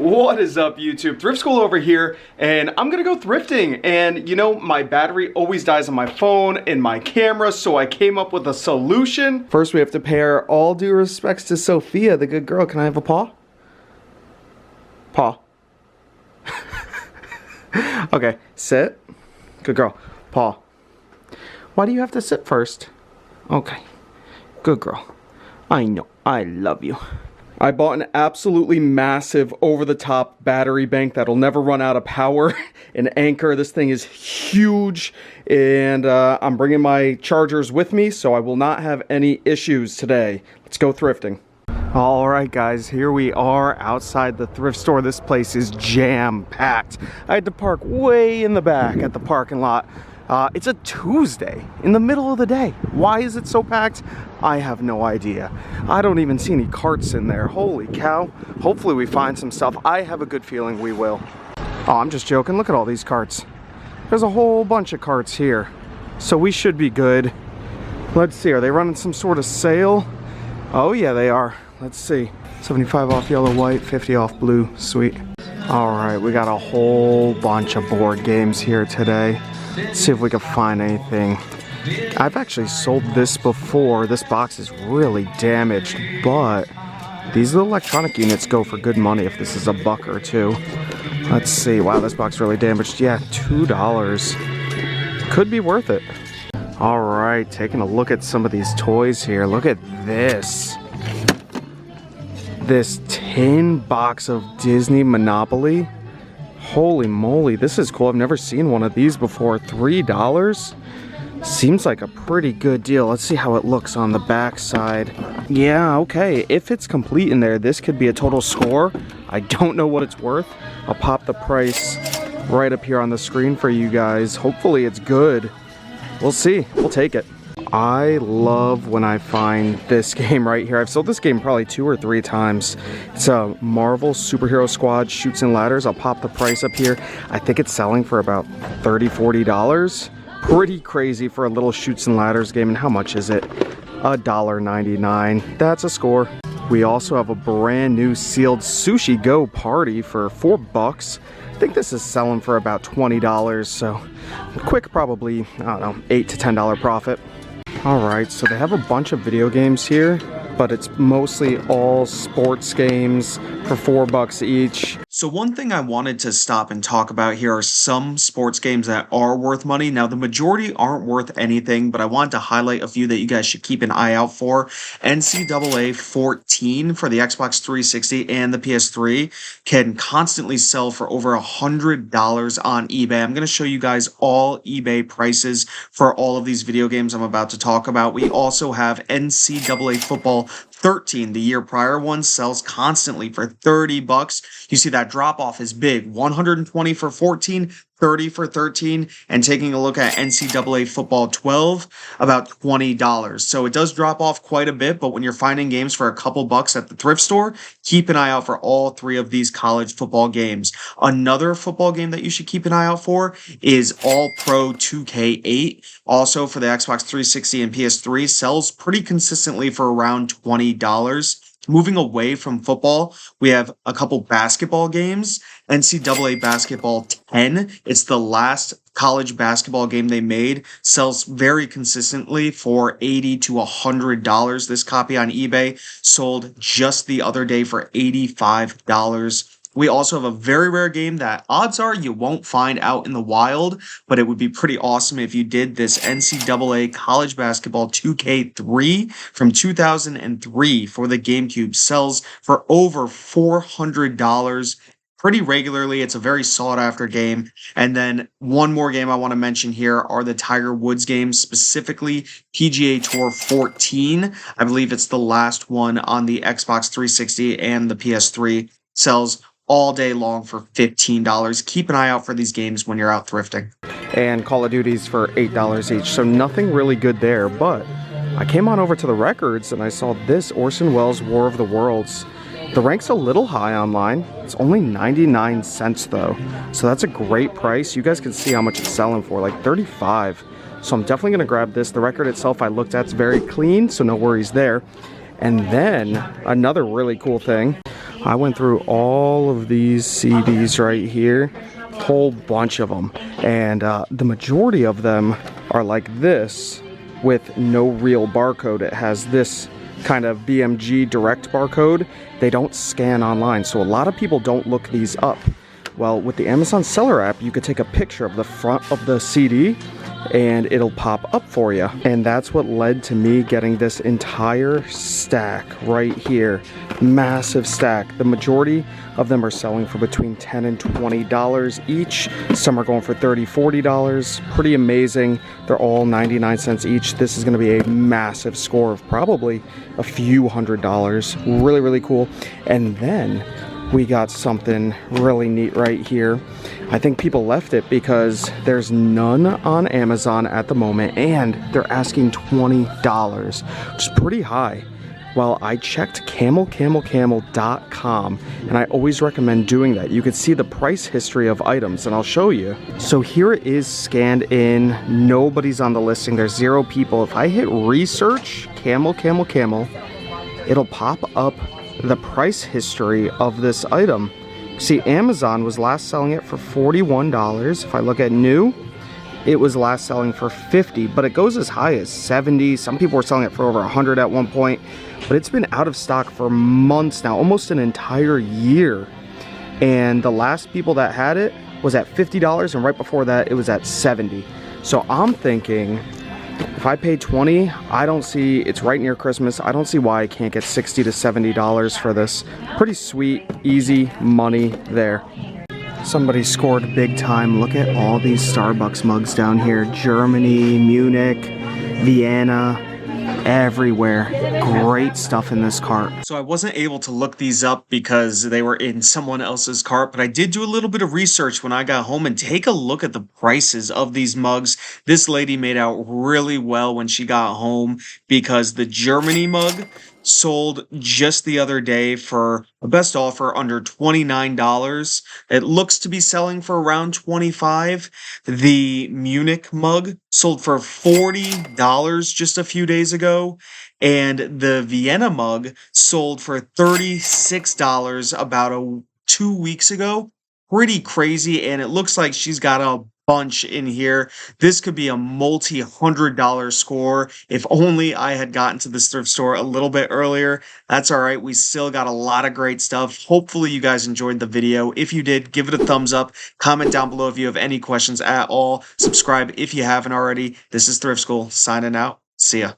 What is up, YouTube? ThriftSchool over here, and I'm gonna go thrifting. And you know, my battery always dies on my phone and my camera, so I came up with a solution. First, we have to pay all due respects to Sophia, the good girl. Can I have a paw? Paw. Okay, sit. Good girl. Paw. Why do you have to sit first? Okay. Good girl. I know. I love you. I bought an absolutely massive over-the-top battery bank that'll never run out of power. An Anchor. This thing is huge, and I'm bringing my chargers with me, so I will not have any issues today. Let's go thrifting. All right, guys, here we are outside the thrift store. This place is jam-packed. I had to park way in the back at the parking lot. It's a Tuesday in the middle of the day. Why is it so packed? I have no idea. I don't even see any carts in there. Holy cow. Hopefully we find some stuff. I have a good feeling we will. Oh, I'm just joking. Look at all these carts. There's a whole bunch of carts here. So we should be good. Let's see. Are they running some sort of sale? Oh, yeah, they are. Let's see. 75 off yellow, white, 50 off blue. Sweet. All right, we got a whole bunch of board games here today. Let's see if we can find anything. I've actually sold this before. This box is really damaged, but these electronic units go for good money if this is a buck or two. Let's see. Wow, this box is really damaged. Yeah, $2. Could be worth it. All right, taking a look at some of these toys here. Look at this. This tin box of Disney Monopoly. Holy moly, this is cool. I've never seen one of these before. $3? Seems like a pretty good deal. Let's see how it looks on the back side. Yeah, okay. If it's complete in there, this could be a total score. I don't know what it's worth. I'll pop the price right up here on the screen for you guys. Hopefully it's good. We'll see. We'll take it. I love when I find this game right here. I've sold this game probably 2 or 3 times. It's a Marvel Superhero Squad Chutes and Ladders. I'll pop the price up here. I think it's selling for about $30, $40. Pretty crazy for a little Chutes and Ladders game. And how much is it? $1.99. That's a score. We also have a brand new sealed Sushi Go Party for $4. I think this is selling for about $20. So quick, probably, I don't know, $8 to $10 profit. Alright, so they have a bunch of video games here, but it's mostly all sports games for $4 each. So one thing I wanted to stop and talk about here are some sports games that are worth money. Now, the majority aren't worth anything, but I wanted to highlight a few that you guys should keep an eye out for. NCAA 14 for the Xbox 360 and the PS3 can constantly sell for over $100 on eBay. I'm going to show you guys all eBay prices for all of these video games I'm about to talk about. We also have NCAA football 13, the year prior one, sells constantly for $30. You see that drop off is big. 120 for 14, 30 for 13, and taking a look at NCAA football 12, about $20. So it does drop off quite a bit, but when you're finding games for a couple bucks at the thrift store, keep an eye out for all 3 of these college football games. Another football game that you should keep an eye out for is All Pro 2K8. Also for the Xbox 360 and PS3, sells pretty consistently for around $20. Moving away from football, we have a couple basketball games. NCAA Basketball 10, it's the last college basketball game they made, sells very consistently for $80 to $100. This copy on eBay sold just the other day for $85. We also have a very rare game that odds are you won't find out in the wild, but it would be pretty awesome if you did. This NCAA College Basketball 2K3 from 2003 for the GameCube sells for over $400 pretty regularly. It's a very sought after game. And then one more game I want to mention here are the Tiger Woods games, specifically PGA Tour 14. I believe it's the last one on the Xbox 360 and the PS3. Sells all day long for $15. Keep an eye out for these games when you're out thrifting. And Call of Duty's for $8 each, so nothing really good there. But I came on over to the records and I saw this Orson Welles' War of the Worlds. The rank's a little high online. It's only 99 cents though, so that's a great price. You guys can see how much it's selling for, like 35. So I'm definitely gonna grab this. The record itself I looked at is very clean, so no worries there. And then another really cool thing. I went through all of these CDs right here, whole bunch of them, and the majority of them are like this with no real barcode. It has this kind of BMG direct barcode. They don't scan online, so a lot of people don't look these up. Well, with the Amazon Seller app, you could take a picture of the front of the CD and it'll pop up for you. And that's what led to me getting this entire stack right here. Massive stack. The majority of them are selling for between $10 and $20 each. Some are going for $30, $40. Pretty amazing. They're all 99 cents each. This is going to be a massive score of probably a few $100s. Really, really cool. And then we got something really neat right here. I think people left it because there's none on Amazon at the moment, and they're asking $20, which is pretty high. Well, I checked camelcamelcamel.com, and I always recommend doing that. You could see the price history of items, and I'll show you. So here it is scanned in. Nobody's on the listing. There's 0 people. If I hit research, camel, it'll pop up the price history of this item. See, Amazon was last selling it for $41. If I look at new, it was last selling for $50, but it goes as high as $70. Some people were selling it for over $100 at one point, but it's been out of stock for months now, almost an entire year. And the last people that had it was at $50, and right before that, it was at $70. So I'm thinking, if I pay $20, I don't see, it's right near Christmas, I don't see why I can't get $60 to $70 for this. Pretty sweet, easy money there. Somebody scored big time. Look at all these Starbucks mugs down here. Germany, Munich, Vienna, everywhere. Great stuff in this cart. So I wasn't able to look these up because they were in someone else's cart, but I did do a little bit of research when I got home and take a look at the prices of these mugs. This lady made out really well when she got home because the Germany mug sold just the other day for a best offer under $29. It looks to be selling for around $25. The Munich mug sold for $40 just a few days ago, and the Vienna mug sold for $36 about 2 weeks ago. Pretty crazy, and it looks like she's got a bunch in here. This could be a multi-$100 score. If only I had gotten to this thrift store a little bit earlier. That's all right. We still got a lot of great stuff. Hopefully you guys enjoyed the video. If you did, give it a thumbs up. Comment down below if you have any questions at all. Subscribe if you haven't already. This is Thrift School signing out. See ya.